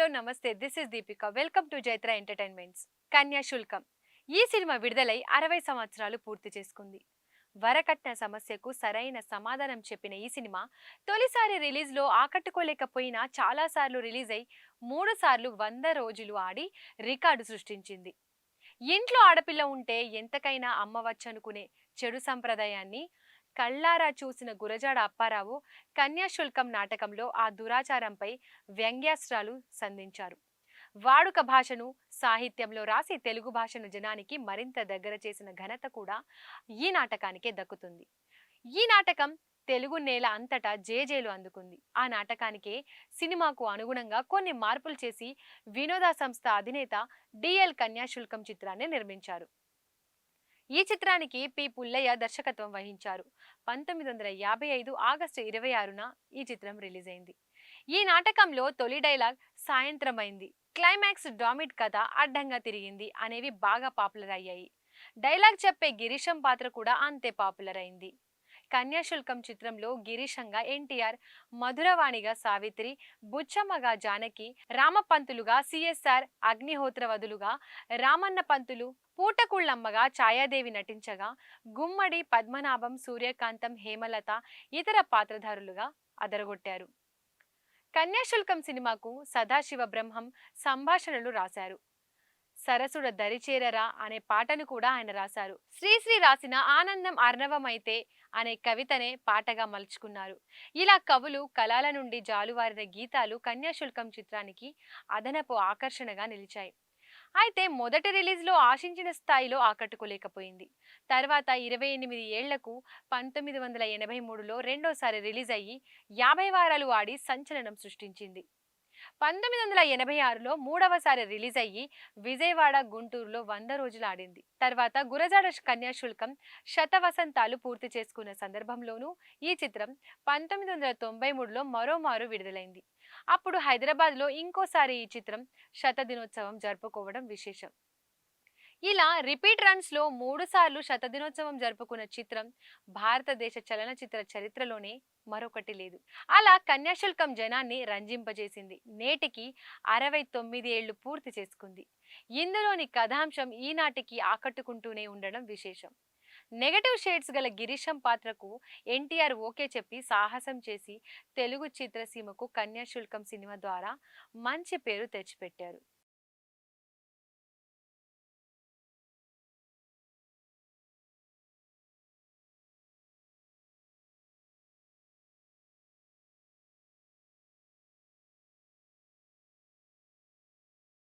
Hello namaste. This is Deepika. Welcome to Jaitra entertainments. Kanyasulkam ఈ cinema విడుదలై 60 సంవత్సరాలు పూర్తి చేసుకుంది. వరకట్న సమస్యకు సరైన సమాధానం చెప్పిన ఈ సినిమా తొలిసారి రిలీజ్లో ఆకట్టుకోలేకపోయినా చాలాసార్లు రిలీజ్ అయి 3 సార్లు 100 రోజులు ఆడి రికార్డు సృష్టించింది. ఇంట్లో ఆడపిల్ల ఉంటే ఎంతకైనా అమ్మవచ్చనుకునే చెడు సంప్రదాయాన్ని కళ్ళారా చూసిన గురజాడ అప్పారావు కన్యాశుల్కం నాటకంలో ఆ దురాచారంపై వ్యంగ్యాస్త్రాలు సంధించారు. వాడుక భాషను సాహిత్యంలో రాసి తెలుగు భాషను జనానికి మరింత దగ్గర చేసిన ఘనత కూడా ఈ నాటకానికే దక్కుతుంది. ఈ నాటకం తెలుగు నేల అంతటా జేజేలు అందుకుంది. ఆ నాటకానికే సినిమాకు అనుగుణంగా కొన్ని మార్పులు చేసి వినోద సంస్థ అధినేత డిఎల్ కన్యాశుల్కం చిత్రాన్ని నిర్మించారు. ఈ చిత్రానికి పి పుల్లయ్య దర్శకత్వం వహించారు. 1955 ఆగస్టు 26న ఈ చిత్రం రిలీజ్ అయింది. ఈ నాటకంలో తొలి డైలాగ్ సాయంత్రమైంది, క్లైమాక్స్ డామిట్ కథ అడ్డంగా తిరిగింది అనేవి బాగా పాపులర్ అయ్యాయి. డైలాగ్ చెప్పే గిరీశం పాత్ర కూడా అంతే పాపులర్ అయింది. కన్యాశుల్కం చిత్రంలో గిరీశంగా ఎన్టీఆర్, మధురవాణిగా సావిత్రి, బుచ్చమ్మగా జానకి, రామపంతులుగా సిఎస్ఆర్, అగ్నిహోత్ర వదులుగా రామన్న పంతులు, పూటకుళ్ళమ్మగా ఛాయాదేవి నటించగా గుమ్మడి, పద్మనాభం, సూర్యకాంతం, హేమలత ఇతర పాత్రధారులుగా అదరగొట్టారు. కన్యాశుల్కం సినిమాకు సదాశివ బ్రహ్మం సంభాషణలు రాశారు. సరసుడ దరిచేరరా అనే పాటను కూడా ఆయన రాశారు. శ్రీశ్రీ రాసిన ఆనందం అర్ణవమైతే అనే కవితనే పాటగా మలుచుకున్నారు. ఇలా కవులు కళల నుండి జాలువారిన గీతాలు కన్యాశుల్కం చిత్రానికి అదనపు ఆకర్షణగా నిలిచాయి. అయితే మొదటి రిలీజ్లో ఆశించిన స్థాయిలో ఆకట్టుకోలేకపోయింది. తర్వాత 28 ఏళ్లకు 1983లో రెండోసారి రిలీజ్ అయ్యి 50 వారాలు ఆడి సంచలనం సృష్టించింది. 1986లో మూడవసారి రిలీజ్ అయ్యి విజయవాడ, గుంటూరులో 100 రోజులు ఆడింది. తర్వాత గురజాడ కన్యాశుల్కం శతవసంతాలు పూర్తి చేసుకున్న సందర్భంలోనూ ఈ చిత్రం 1993లో మరోమారు విడుదలైంది. అప్పుడు హైదరాబాద్లో ఇంకోసారి ఈ చిత్రం శతదినోత్సవం జరుపుకోవడం విశేషం. ఇలా రిపీట్ రన్స్ లో 3 సార్లు శతదినోత్సవం జరుపుకున్న చిత్రం భారతదేశ చలనచిత్ర చరిత్రలోనే మరొకటి లేదు. అలా కన్యాశుల్కం జనాన్ని రంజింపజేసింది. నేటికి 69 ఏళ్లు పూర్తి చేసుకుంది. ఇందులోని కథాంశం ఈనాటికి ఆకట్టుకుంటూనే ఉండడం విశేషం. నెగటివ్ షేడ్స్ గల గిరీశం పాత్రకు ఎన్టీఆర్ ఓకే చెప్పి సాహసం చేసి తెలుగు చిత్రసీమకు కన్యాశుల్కం సినిమా ద్వారా మంచి పేరు తెచ్చిపెట్టారు.